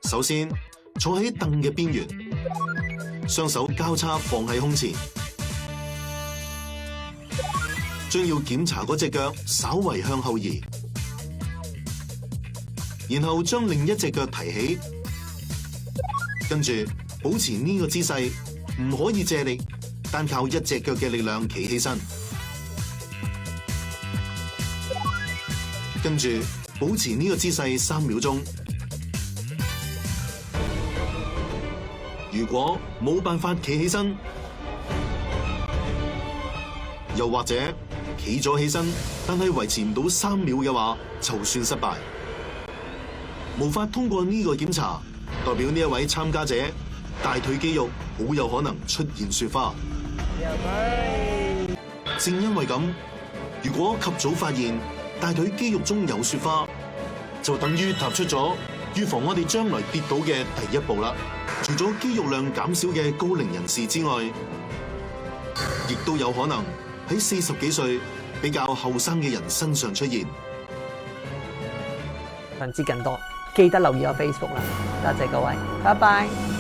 首先，坐喺凳嘅邊緣，雙手交叉放喺胸前，將要檢查嗰隻腳稍為向後移，然後將另一隻腳提起，跟住保持呢個姿勢，唔可以借力，單靠一隻腳嘅力量企起身，跟住保持呢個姿勢3秒鐘。如果冇辦法企起身，又或者企咗起身，但係維持唔到3秒嘅話，就算失敗。無法通過呢個檢查，代表呢一位參加者大腿肌肉好有可能出現雪花。正因為咁，如果及早發現大腿肌肉中有雪花，就等於踏出咗預防我哋將來跌倒嘅第一步啦。除咗肌肉量減少嘅高齡人士之外，亦都有可能喺40幾歲比較後生嘅人身上出現。想知更多，記得留意我 Facebook 啦。多謝各位，拜拜。